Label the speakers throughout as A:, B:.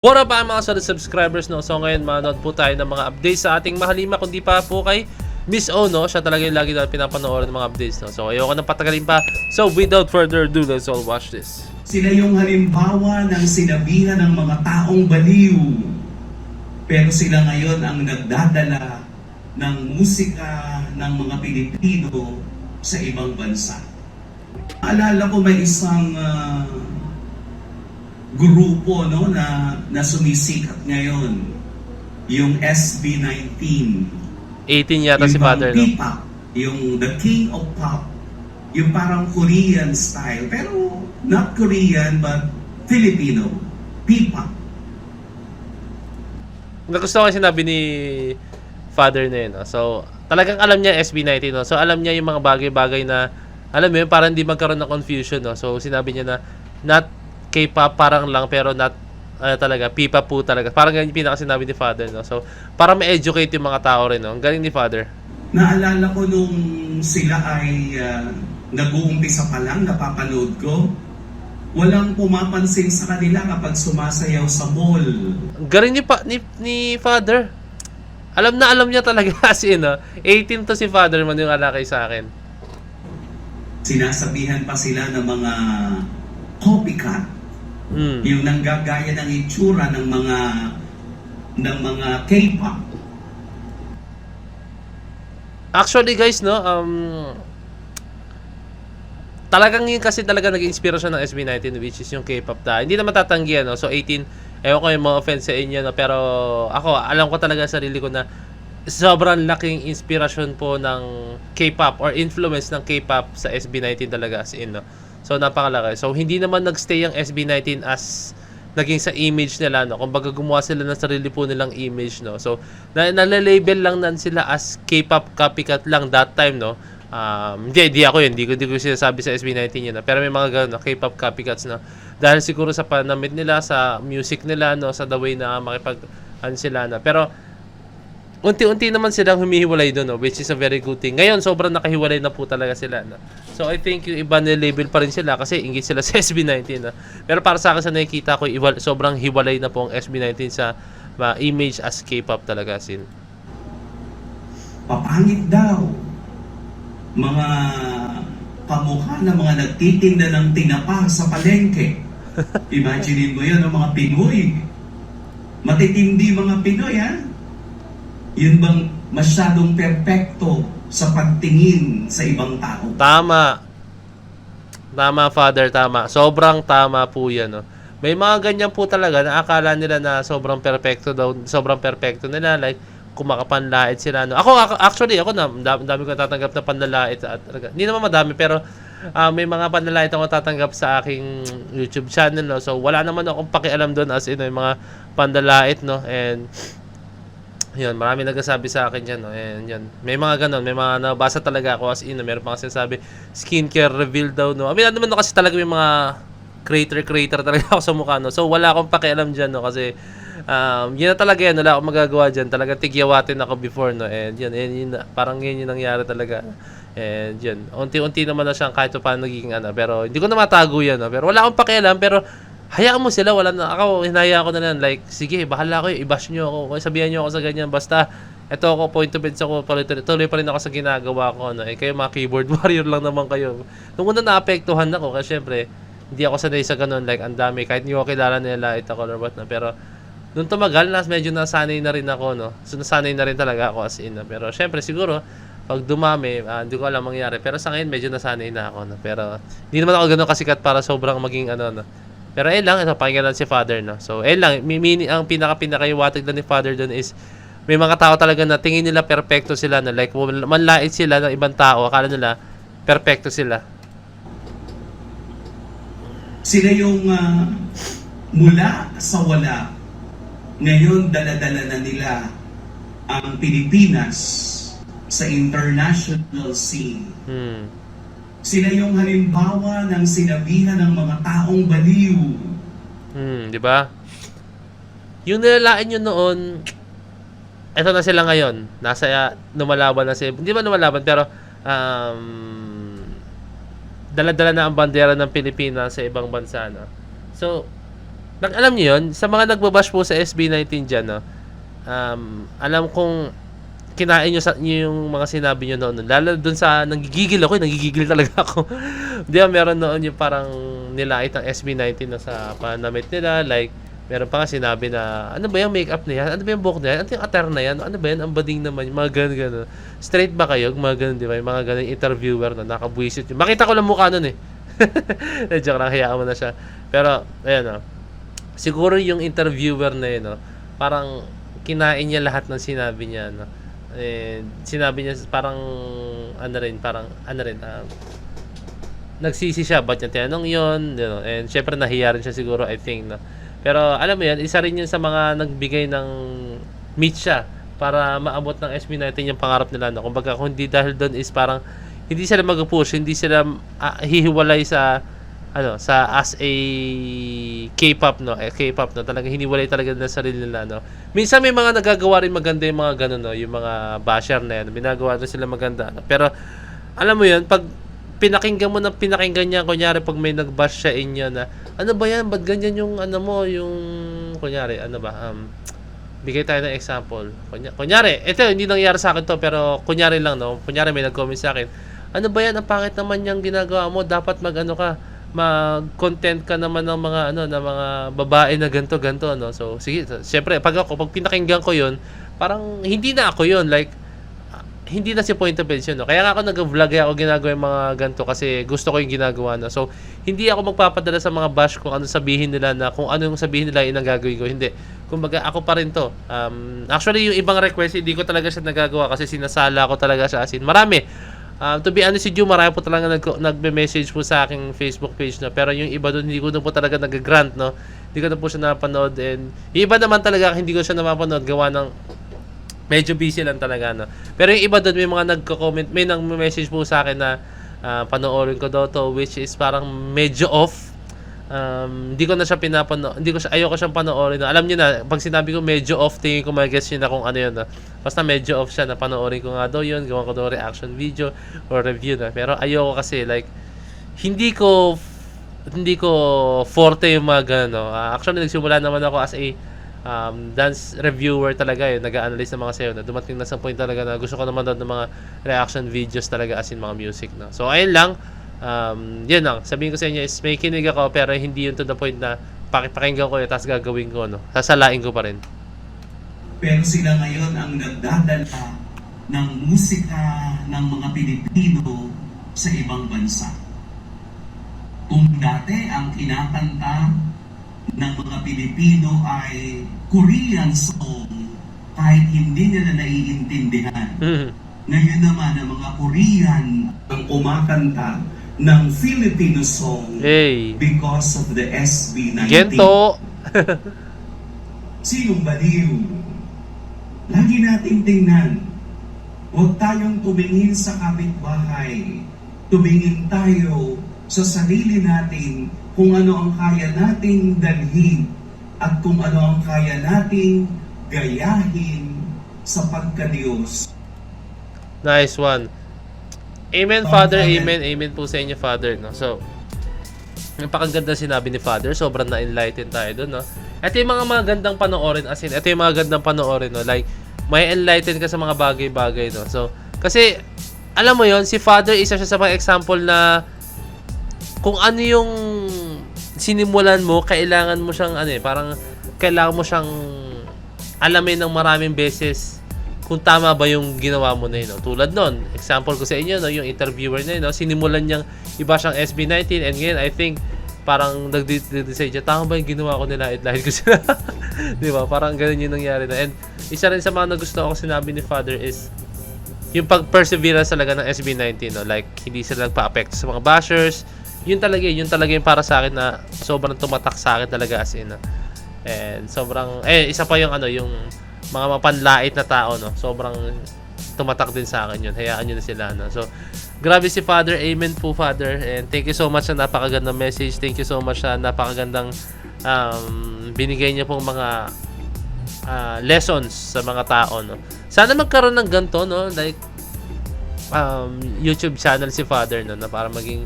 A: What up mga solid subscribers, no? So ngayon manood po tayo ng mga updates sa ating mahalima. Kung di pa po kay Miss O, no? Siya talaga yung lagi na pinapanood ng mga updates, no? So ayoko nang patagalin pa. So without further ado, let's all watch this.
B: Sila yung halimbawa ng sinabihan ng mga taong baliw. Pero sila ngayon ang nagdadala ng musika ng mga Pilipino sa ibang bansa. Alala ko may isang grupo, no, na sumisikat ngayon, yung SB19.
A: 18 yata si
B: Yung
A: Father, no?
B: P-pop, yung the king of pop, yung parang Korean style, pero not Korean but Filipino, P-pop.
A: Nagustuhan ko yung sinabi ni Father na yun, no? So talagang alam niya SB19, no? So alam niya yung mga bagay-bagay na, alam mo yun, parang hindi magkaroon ng confusion, no? So sinabi niya na not K-pop parang lang, pero not talaga P-pop po talaga. Parang ganyan yung pinaka-sinabi ni Father, no? So para ma-educate yung mga tao rin, no? Ang galing ni Father.
B: Naalala ko nung sila ay nag-uumpisa pa lang, napapanood ko, walang pumapansin sa kanila kapag sumasayaw sa mall.
A: Ang galing ni Father. Alam na alam niya talaga kasi, no? 18 to si Father, man yung alakay sa akin.
B: Sinasabihan pa sila ng mga copycat. Yung nanggagaya ng itsura ng mga K-pop.
A: Actually guys, no, talagang yun kasi talaga naging inspirasyon ng SB19, which is yung K-pop ta. Hindi na matatanggihan, no. So 18, ewan ko yung mga offense sa inyo, no, pero ako alam ko talaga sa sarili ko na sobrang laking inspirasyon po ng K-pop or influence ng K-pop sa SB19 talaga, as in, no. So napakalaki. So hindi naman nagstay ang SB19 as naging sa image nila, no. Kumbaga gumawa sila ng sarili po nilang image, no. So nalilabel lang nan sila as K-pop copycat lang that time, no. Hindi ako yun. Hindi ko sinasabi sa SB19 yun, no? Pero may mga ganun, no, K-pop copycats, no. Dahil siguro sa panamit nila, sa music nila, no, sa the way na sila, no. Pero unti-unti naman silang humihiwalay doon, no, which is a very good thing. Ngayon, sobrang nakahiwalay na po talaga sila, no. So, I think yung iba nilabel pa rin sila kasi ingit sila sa SB19, no. Pero para sa akin, sa nakikita ko, sobrang hiwalay na po ang SB19 sa image as K-pop talaga, sin.
B: Papangit daw. Mga kamukha ng mga nagtitinda ng tinapa sa palengke. Imagine mo yun, ang mga Pinoy. Matitindi mga Pinoy, ha? Yun bang masyadong perpekto sa pagtingin sa ibang tao?
A: Tama. Tama, Father, tama. Sobrang tama po yan, no. May mga ganyan po talaga na akala nila na sobrang perpekto daw, sobrang perpekto nila, like kumakapanlait sila, no. Ako actually, ako na dami ko natatanggap na panlalait at hindi naman madami, pero may mga panlalait ako tatanggap sa aking YouTube channel, no. So wala naman akong pakialam doon, as in, yung mga panlalait, no. And yun, marami nagsasabi sa akin yan, no? And yun, may mga ganon, may mga nabasa talaga ako, as in, meron pa kasi sinasabi skincare reveal daw, no. I mean, naman kasi talaga may mga creator talaga ako sa mukha, no. So wala akong pakialam dyan, no, kasi yun na talaga yan, wala akong magagawa dyan. Talaga tigyawatin ako before, no. And yun, parang yun yung nangyari talaga. And yun, unti-unti naman na siyang kahit pa paano naging pero hindi ko na matago yan, no. Pero wala akong pakialam, pero hayaan mo sila, wala na. Ako, hinahayaan ko na lang, like, sige, bahala kayo, i-bash nyo ako, sabihan nyo ako sa ganyan, basta, eto ako, point of views ako, tuloy pa rin ako sa ginagawa ko, no. Kayo mga keyboard warrior lang naman kayo. Nung una naapektuhan ako, kasi syempre, hindi ako sanay sa ganun, like, ang dami, kahit hindi ko kilala nila, ito or what na, pero, nung tumagal, medyo nasanay na rin ako, no. So, nasanay na rin talaga ako as in, no? Pero, syempre, siguro, pag dumami, hindi ko alam mangyari, pero sa ngayon, medyo nasanay na ako, no. Pero, hindi naman ako ganun kasikat para sobrang maging, no. Pero lang, ito, pakinggan lang si Father, no. So, lang, ang pinaka-iwatig lang ni Father doon is, may mga tao talaga na tingin nila perfecto sila, na like, manlait sila ng ibang tao, akala nila, perfecto sila.
B: Sila yung mula sa wala, ngayon dala-dala na nila ang Pilipinas sa international scene. Sila yung halimbawa ng sinabihan ng mga taong baliw.
A: Di ba? Yung nilalain nyo noon, eto na sila ngayon. Lumalaban na sila. Hindi ba lumalaban, pero dala-dala na ang bandera ng Pilipinas sa ibang bansa, no? So, Alam niyo yun, sa mga nagbabash po sa SB19 dyan, no, alam kong kinain nyo yung mga sinabi nyo noon. Lalo dun sa nanggigigil ako, nangigigil talaga ako. Di ba, meron noon yung parang nilait ang SB19 na sa panamit nila. Like, meron pa nga sinabi na, ano ba yung makeup na yan? Ano ba yung buhok na yan? Ano yung attire na yan? Ano ba yan? Ang bading naman. Yung mga ganun. Straight ba kayo? Mga ganun, di ba? Yung mga ganun interviewer na nakabwisit. Makita ko lang mukha nun eh. Joke lang, hayaan mo na siya. Pero, ayan o. Siguro yung interviewer na yun, no, parang kinain niya lahat ng sinabi niya, no. Sinabi niya parang nagsisi siya ba't niya tinanong yun, you know, and syempre nahiya rin siya siguro, I think, no. Pero alam mo yan, isa rin yun sa mga nagbigay ng meet siya para maabot ng SB19 yung pangarap nila, no. Kumbaga kung hindi dahil doon is parang hindi sila mag-push, hindi sila hihiwalay sa as a K-pop, no. K-pop, no, talagang hiniwalay talaga na sarili nila, no. Minsan may mga nagagawa rin maganda yung mga ganun, no, yung mga basher na yan, ginagawa na sila maganda, no? Pero alam mo yun, pag pinakinggan niya, kunyari pag may nag-bash sa inyo na ano ba yan, ba't ganyan yung mo, yung kunyari bigay tayo ng example. Kunyari, ito hindi nangyari sa akin to, pero kunyari lang, no, kunyari may nag-comment sa akin, ano ba yan, ang pangit naman yung ginagawa mo, dapat mag-content ka naman ng mga ng mga babae na ganto, no. So sige, syempre pag pinakinggan ko 'yon, parang hindi na ako 'yon, like hindi na si point of view, no. Kaya nga ako nag-vlog, ako ginagawa yung mga ganto kasi gusto ko yung ginagawa, no. So hindi ako magpapadala sa mga bash kung ano sabihin nila, na kung ano yung sabihin nila yung gagawin ko, hindi. Kumbaga ako pa rin to. Actually yung ibang request hindi ko talaga siya nagagawa kasi sinasala ko talaga siya, as in marami. To be honest, si Ju, marami po talaga nagme-message po sa aking Facebook page, no. Pero yung iba doon, hindi ko na po talaga nag-grant, no. Hindi ko na po siya napanood. And yung iba naman talaga, hindi ko siya napapanood. Gawa ng medyo busy lang talaga, no. Pero yung iba doon, may mga nagko-comment, may nag-message po sa akin na panoorin ko daw to, which is parang medyo off. Hindi ko na siya pinapanood, ayoko siyang panoorin. No. Alam niyo na, pag sinabi ko medyo off, tingin ko mag-guess niyo na kung ano yun, no. Basta medyo off siya, na panoorin ko nga daw yun, gawa ko daw reaction video or review, na. Pero ayoko kasi, like, hindi ko forte yung mga gano'n, no. Actually, nagsimula naman ako as a dance reviewer talaga, yun, nag-a-analyze ng mga sayo, na dumating na sa point talaga na gusto ko naman daw ng mga reaction videos talaga, as in mga music, no. So ayun lang, yun lang, sabihin ko sa inyo is may kinig ako, pero hindi yun to the point na pakipakinggan ko yun tapos gagawin ko, no. Sasalain ko pa rin.
B: Pero sila ngayon ang nagdadala ng musika ng mga Pilipino sa ibang bansa. Kung dati ang kinakanta ng mga Pilipino ay Korean song, kahit hindi nila naiintindihan. Ngayon naman ang mga Korean ang kumakanta ng Filipino song,
A: hey,
B: because of the SB19.
A: Gento!
B: Sinong baliw? Lagi nating tingnan. Huwag tayong tumingin sa kapitbahay. Tumingin tayo sa sarili natin kung ano ang kaya nating dalhin at kung ano ang kaya nating gayahin sa pagkadiyos.
A: Nice one. Amen, Father. Amen. Amen po sa inyo, Father, no. So, napakaganda sinabi ni Father. Sobrang na-enlighten tayo doon, no. Ito yung mga magandang panoorin, as in, ito yung mga magandang panoorin, no. Like, may enlighten ka sa mga bagay-bagay, no. So, kasi, alam mo yon, si Father, isa siya sa mga example na kung ano yung sinimulan mo, kailangan mo siyang, parang, kailangan mo siyang alamin ng maraming beses kung tama ba yung ginawa mo na yun, no? Tulad nun, example ko sa inyo, no, yung interviewer na yun, no, sinimulan niyang iba siyang SB19, and ngayon, I think, parang nag-decide siya, tama ba yung ginawa ko nila, lahit ko sila. Di ba? Parang ganun yung nangyari na. And isa rin sa mga nagustuhan ko sinabi ni Father is yung pag-perseverance talaga ng SB19, no? Like, hindi sila nagpa-apekto sa mga bashers. Yun talaga yung para sa akin na sobrang tumatak sa akin talaga, as in, no? And sobrang, isa pa yung yung mga mapanlait na tao, no, sobrang tumatak din sa akin yun. Hayaan nyo na sila, no. So grabe si Father. Amen po, Father, and thank you so much sa napakagandang message. Thank you so much sa napakagandang binigay niya pong mga lessons sa mga tao, no. Sana magkaroon ng ganito, no, like YouTube channel si Father, no, na para maging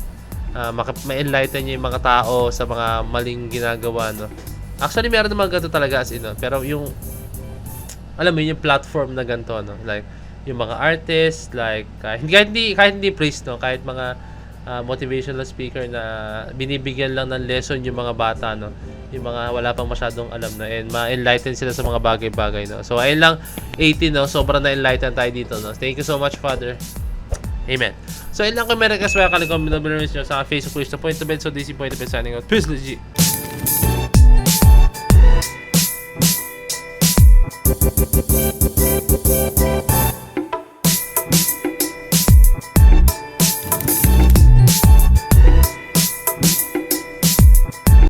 A: ma-enlighten niya yung mga tao sa mga maling ginagawa, no. Actually, meron naman ganito talaga as in, no? Pero yung, alam mo yun, yung platform na ganito, no? Like, yung mga artists, like, kahit hindi priest, no? Kahit mga motivational speaker na binibigyan lang ng lesson yung mga bata, no? Yung mga wala pang masyadong alam na and ma-enlighten sila sa mga bagay-bagay, no? So, ayun lang, 18, no? Sobrang na-enlighten tayo dito, no? Thank you so much, Father. Amen. So, ayun lang kung may request, kung comment down below nyo sa Facebook page na Point to Bed. So, this is Point to Bed signing out. Peace, legit.